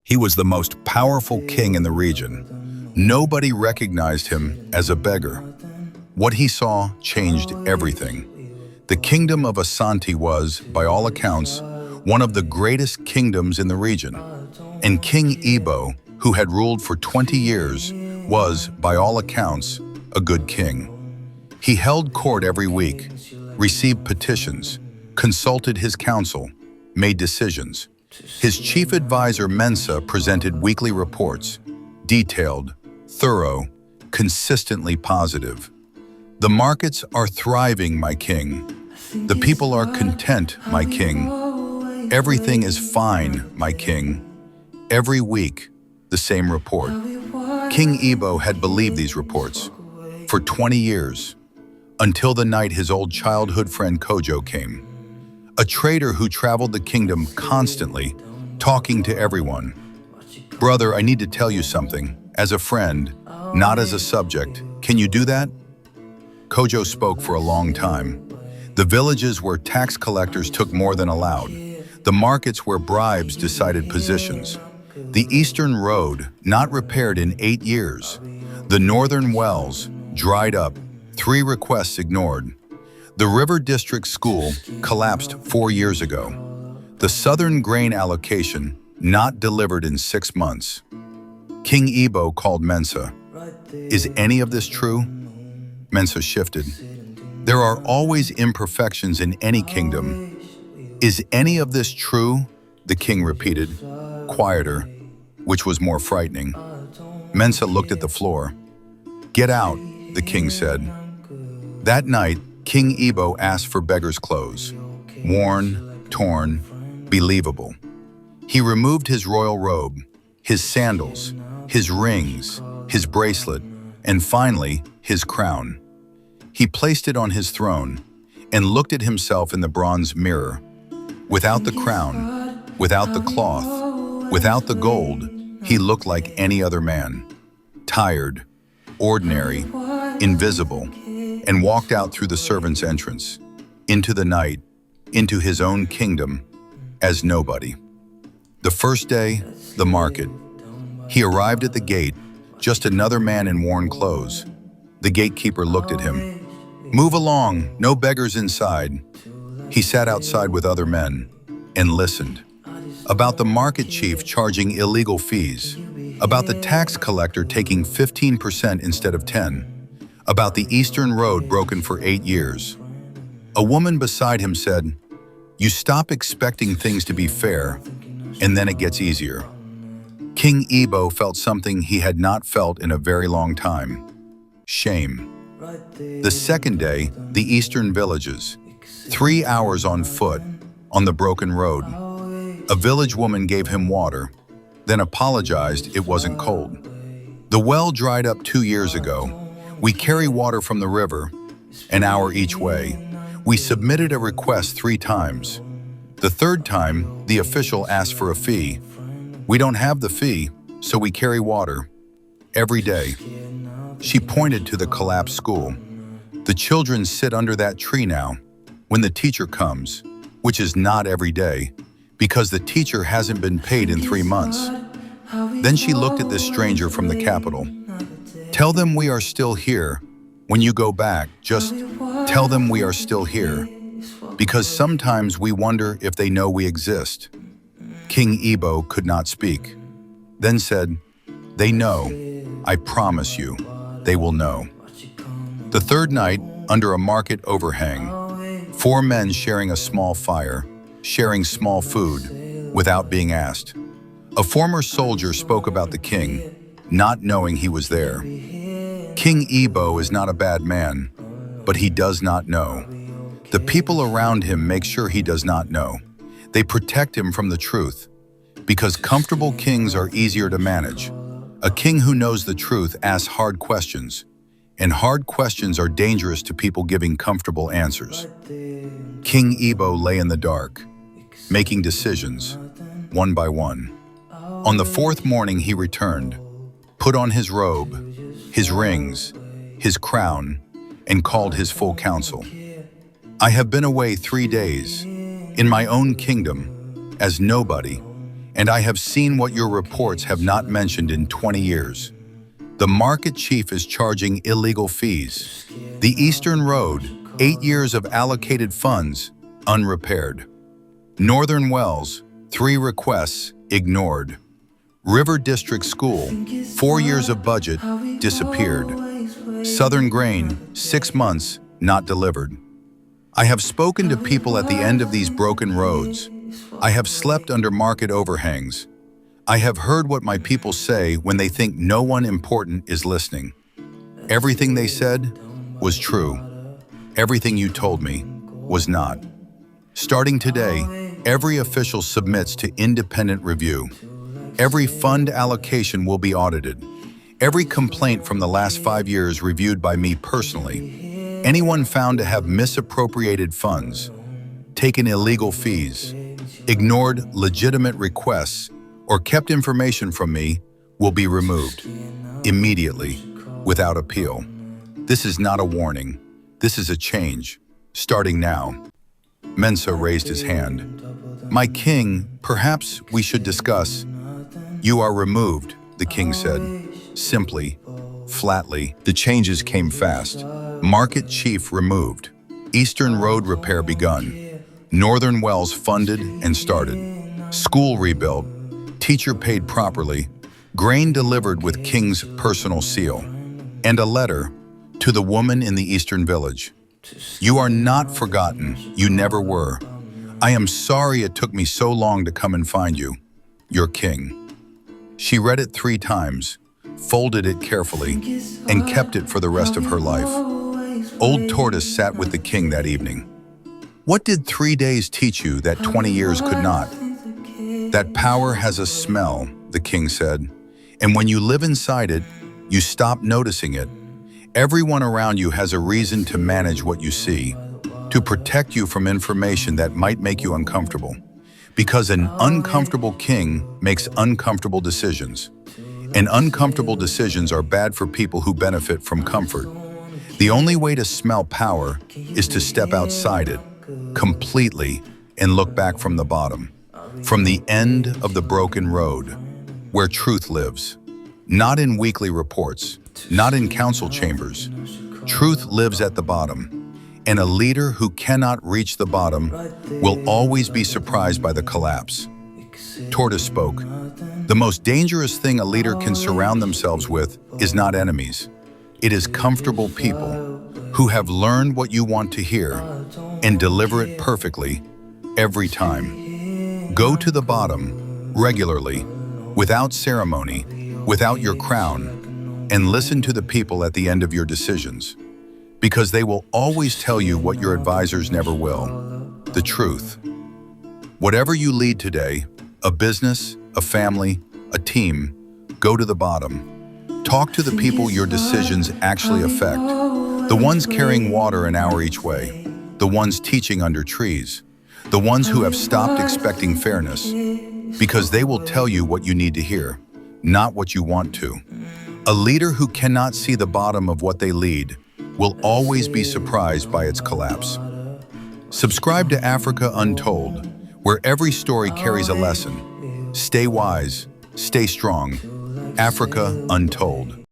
He was the most powerful king in the region. Nobody recognized him as a beggar. What he saw changed everything. The kingdom of Asante was, by all accounts, one of the greatest kingdoms in the region. And King Igbo, who had ruled for 20 years, was, by all accounts, a good king. He held court every week, received petitions, consulted his council, made decisions. His chief advisor Mensa presented weekly reports, detailed, thorough, consistently positive. The markets are thriving, my king. The people are content, my king. Everything is fine, my king. Every week, the same report. King Igbo had believed these reports for 20 years, until the night his old childhood friend Kojo came. A trader who traveled the kingdom constantly, talking to everyone. Brother, I need to tell you something, as a friend, not as a subject. Can you do that? Kojo spoke for a long time. The villages where tax collectors took more than allowed. The markets where bribes decided positions. The Eastern Road, not repaired in 8 years. The Northern Wells, dried up, 3 requests ignored. The River District School collapsed 4 years ago. The Southern grain allocation not delivered in 6 months. King Igbo called Mensa. Is any of this true? Mensa shifted. There are always imperfections in any kingdom. Is any of this true? The king repeated, quieter, which was more frightening. Mensa looked at the floor. Get out, the king said. That night, King Igbo asked for Beggar's clothes. Worn, torn, believable. He removed his royal robe, his sandals, his rings, his bracelet, and finally, his crown. He placed it on his throne and looked at himself in the bronze mirror. Without the crown, without the cloth, without the gold, he looked like any other man. Tired, ordinary, invisible, and walked out through the servants' entrance, into the night, into his own kingdom, as nobody. The first day, the market. He arrived at the gate, just another man in worn clothes. The gatekeeper looked at him. Move along, no beggars inside. He sat outside with other men and listened. About the market chief charging illegal fees, about the tax collector taking 15% instead of 10%, about the Eastern Road broken for 8 years. A woman beside him said, you stop expecting things to be fair, and then it gets easier. King Igbo felt something he had not felt in a very long time. Shame. The second day, the eastern villages. 3 hours on foot, on the broken road. A village woman gave him water, then apologized it wasn't cold. The well dried up 2 years ago. We carry water from the river, an hour each way. We submitted a request 3 times. The third time, the official asked for a fee. We don't have the fee, so we carry water. Every day. She pointed to the collapsed school. The children sit under that tree now, when the teacher comes, which is not every day, because the teacher hasn't been paid in 3 months. Then she looked at this stranger from the capital. Tell them we are still here. When you go back, just tell them we are still here. Because sometimes we wonder if they know we exist. King Igbo could not speak. Then said, they know. I promise you, they will know. The third night, under a market overhang, 4 men sharing a small fire, sharing small food, without being asked. A former soldier spoke about the king, not knowing he was there. King Igbo is not a bad man, but he does not know. The people around him make sure he does not know. They protect him from the truth, because comfortable kings are easier to manage. A king who knows the truth asks hard questions, and hard questions are dangerous to people giving comfortable answers. King Igbo lay in the dark, making decisions, one by one. On the 4th morning he returned, put on his robe, his rings, his crown, and called his full council. I have been away 3 days, in my own kingdom, as nobody, and I have seen what your reports have not mentioned in 20 years. The market chief is charging illegal fees. The Eastern Road, 8 years of allocated funds, unrepaired. Northern Wells, 3 requests, ignored. River District School, 4 years of budget, disappeared. Southern Grain, 6 months, not delivered. I have spoken to people at the end of these broken roads. I have slept under market overhangs. I have heard what my people say when they think no one important is listening. Everything they said was true. Everything you told me was not. Starting today, every official submits to independent review. Every fund allocation will be audited. Every complaint from the last 5 years reviewed by me personally. Anyone found to have misappropriated funds, taken illegal fees, ignored legitimate requests, or kept information from me will be removed immediately, without appeal. This is not a warning. This is a change, starting now. Mensa raised his hand. My king, perhaps we should discuss. You are removed, the king said, simply, flatly. The changes came fast. Market chief removed. Eastern road repair begun. Northern wells funded and started. School rebuilt. Teacher paid properly. Grain delivered with king's personal seal. And a letter to the woman in the eastern village. You are not forgotten. You never were. I am sorry it took me so long to come and find you. Your king. She read it 3 times, folded it carefully, and kept it for the rest of her life. Old Tortoise sat with the king that evening. What did 3 days teach you that 20 years could not? That power has a smell, the king said, and when you live inside it, you stop noticing it. Everyone around you has a reason to manage what you see, to protect you from information that might make you uncomfortable. Because an uncomfortable king makes uncomfortable decisions. And uncomfortable decisions are bad for people who benefit from comfort. The only way to smell power is to step outside it, completely, and look back from the bottom. From the end of the broken road, where truth lives. Not in weekly reports, not in council chambers. Truth lives at the bottom. And a leader who cannot reach the bottom will always be surprised by the collapse. Tortoise spoke. The most dangerous thing a leader can surround themselves with is not enemies. It is comfortable people who have learned what you want to hear and deliver it perfectly every time. Go to the bottom regularly, without ceremony, without your crown, and listen to the people at the end of your decisions. Because they will always tell you what your advisors never will, the truth. Whatever you lead today, a business, a family, a team, go to the bottom. Talk to the people your decisions actually affect, the ones carrying water an hour each way, the ones teaching under trees, the ones who have stopped expecting fairness, because they will tell you what you need to hear, not what you want to. A leader who cannot see the bottom of what they lead will always be surprised by its collapse. Subscribe to Africa Untold, where every story carries a lesson. Stay wise, stay strong. Africa Untold.